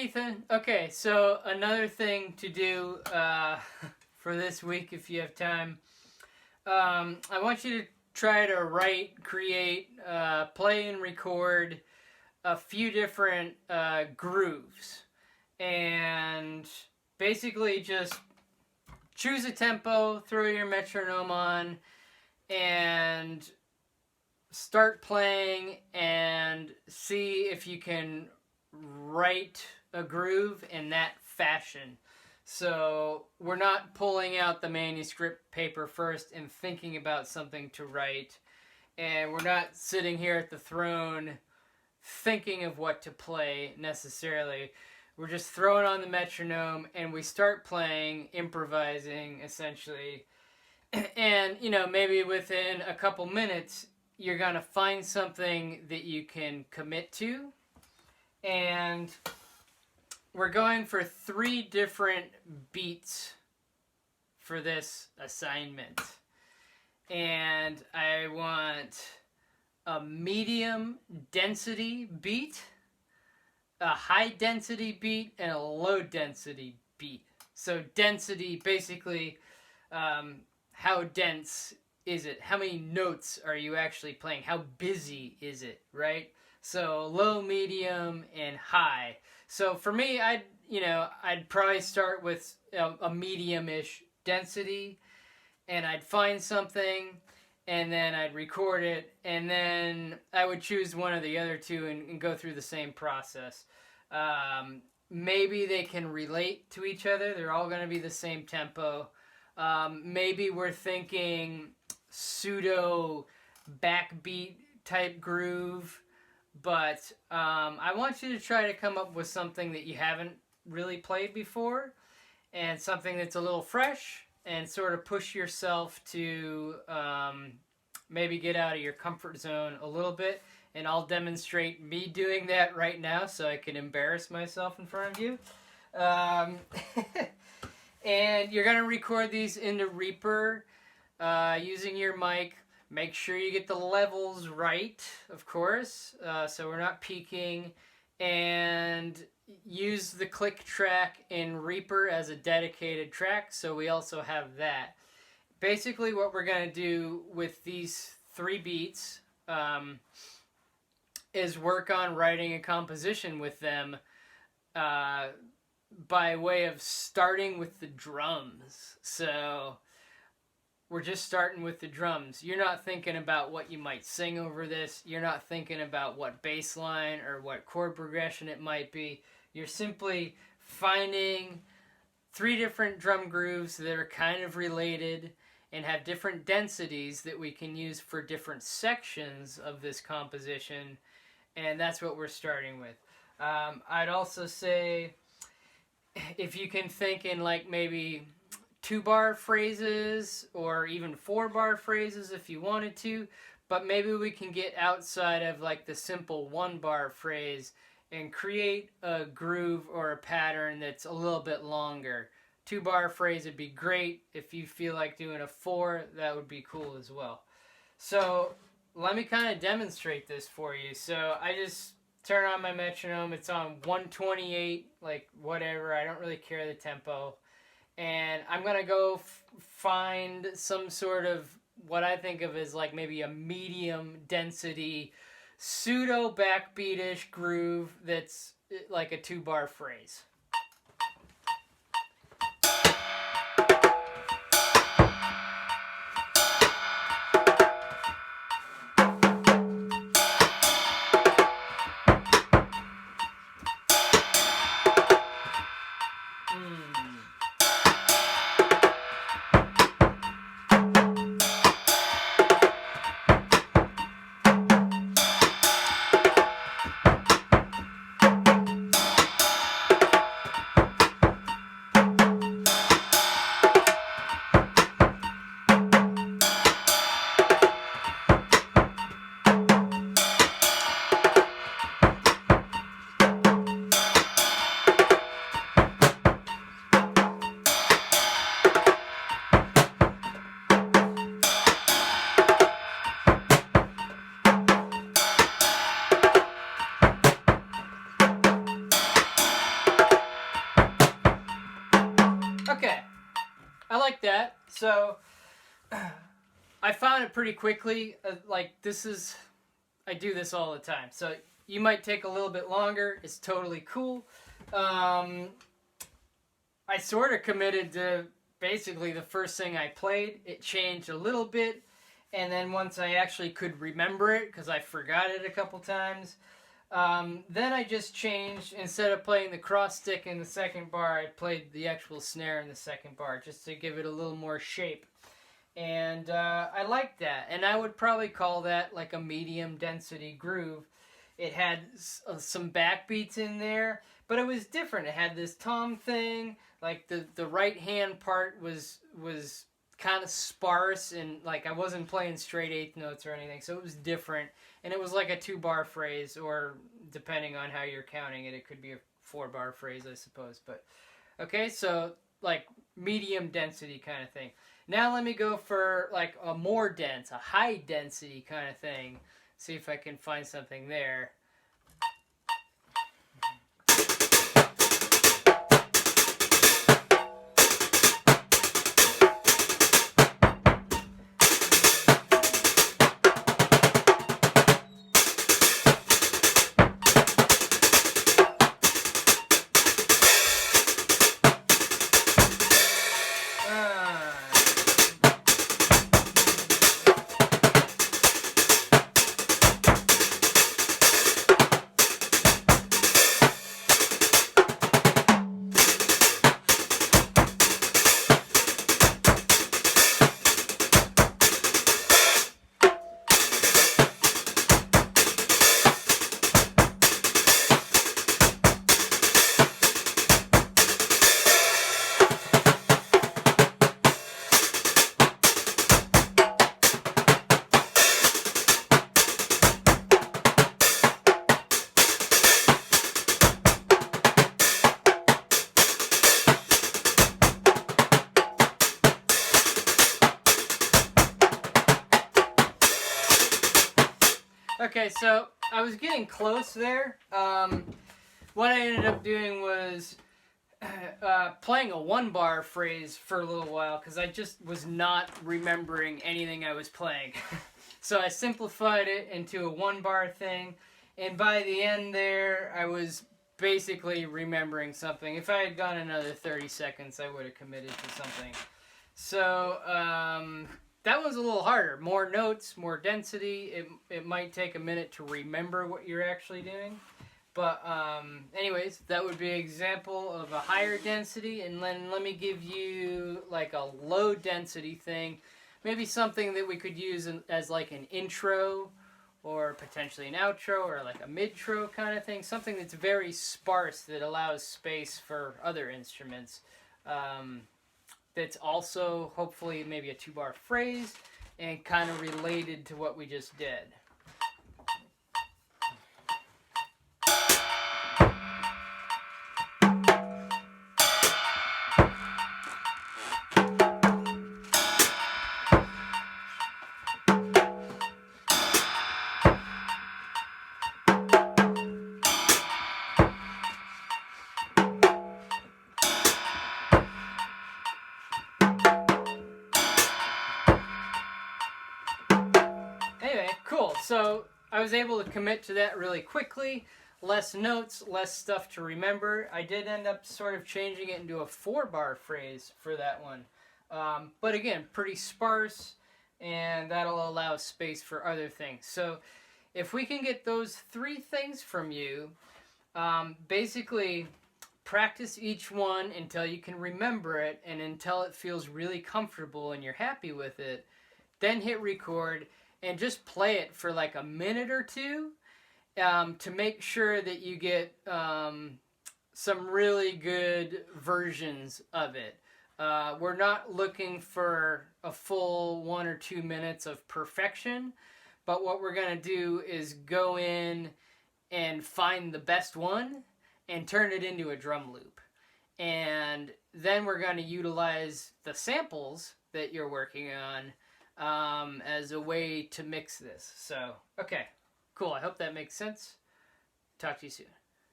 Ethan. Okay, so another thing to do for this week, if you have time, I want you to try to write, create, play, and record a few different grooves. And basically just choose a tempo, throw your metronome on, and start playing and see if you can write a groove in that fashion. So we're not pulling out the manuscript paper first and thinking about something to write, and we're not sitting here at the throne thinking of what to play necessarily. We're just throwing on the metronome and we start playing, improvising essentially. And maybe within a couple minutes you're gonna find something that you can commit to. And we're going for 3 different beats for this assignment. And I want a medium density beat, a high density beat, and a low density beat. So density, basically, how dense is it? How many notes are you actually playing? How busy is it, right? So low, medium, and high. So for me, I'd probably start with a medium-ish density, and I'd find something, and then I'd record it, and then I would choose one of the other two and go through the same process. Maybe they can relate to each other. They're all going to be the same tempo. Maybe we're thinking pseudo backbeat type groove, but I want you to try to come up with something that you haven't really played before, and something that's a little fresh, and sort of push yourself to maybe get out of your comfort zone a little bit. And I'll demonstrate me doing that right now so I can embarrass myself in front of you. And you're going to record these into Reaper using your mic. Make sure you get the levels right, of course, so we're not peaking. And use the click track in Reaper as a dedicated track, so we also have that. Basically, what we're going to do with these 3 beats is work on writing a composition with them by way of starting with the drums. So we're just starting with the drums. You're not thinking about what you might sing over this. You're not thinking about what bass line or what chord progression it might be. You're simply finding 3 different drum grooves that are kind of related and have different densities that we can use for different sections of this composition. And that's what we're starting with. I'd also say, if you can think in like maybe 2-bar phrases or even 4-bar phrases if you wanted to, but maybe we can get outside of like the simple 1-bar phrase and create a groove or a pattern that's a little bit longer. 2-bar phrase would be great. If you feel like doing a 4, that would be cool as well. So let me kind of demonstrate this for you. So I just turn on my metronome. It's on 128, like whatever. I don't really care the tempo. And I'm going to go find some sort of what I think of as like maybe a medium density, pseudo backbeatish groove that's like a 2-bar phrase. I like that. So I found it pretty quickly. Like this is, I do this all the time. So you might take a little bit longer. It's totally cool. I sort of committed to basically the first thing I played. It changed a little bit. And then once I actually could remember it, because I forgot it a couple times, then I just changed. Instead of playing the cross stick in the second bar, I played the actual snare in the second bar, just to give it a little more shape. And I liked that. And I would probably call that like a medium density groove. It had some backbeats in there, but it was different. It had this tom thing. Like the right hand part was kind of sparse, and like I wasn't playing straight eighth notes or anything, so it was different. And it was like a 2-bar phrase, or depending on how you're counting it, it could be a 4-bar phrase, I suppose. But okay, so like medium density kind of thing. Now let me go for like a more dense, a high density kind of thing. See if I can find something there. Okay, so I was getting close there. What I ended up doing was playing a 1-bar phrase for a little while, because I just was not remembering anything I was playing. So I simplified it into a 1-bar thing, and by the end there, I was basically remembering something. If I had gone another 30 seconds, I would have committed to something. So, that one's a little harder. More notes, more density. It might take a minute to remember what you're actually doing. But anyways, that would be an example of a higher density. And then let me give you like a low density thing. Maybe something that we could use as like an intro, or potentially an outro, or like a mid-tro kind of thing. Something that's very sparse that allows space for other instruments. That's also hopefully maybe a 2-bar phrase and kind of related to what we just did. Anyway, cool. So I was able to commit to that really quickly. Less notes, less stuff to remember. I did end up sort of changing it into a 4-bar phrase for that one. But again, pretty sparse, and that'll allow space for other things. So if we can get those 3 things from you, basically practice each one until you can remember it, and until it feels really comfortable and you're happy with it. Then hit record and just play it for like a minute or two to make sure that you get some really good versions of it. We're not looking for a full 1 or 2 minutes of perfection, but what we're going to do is go in and find the best one and turn it into a drum loop. And then we're going to utilize the samples that you're working on as a way to mix this. So, okay, cool. I hope that makes sense. Talk to you soon.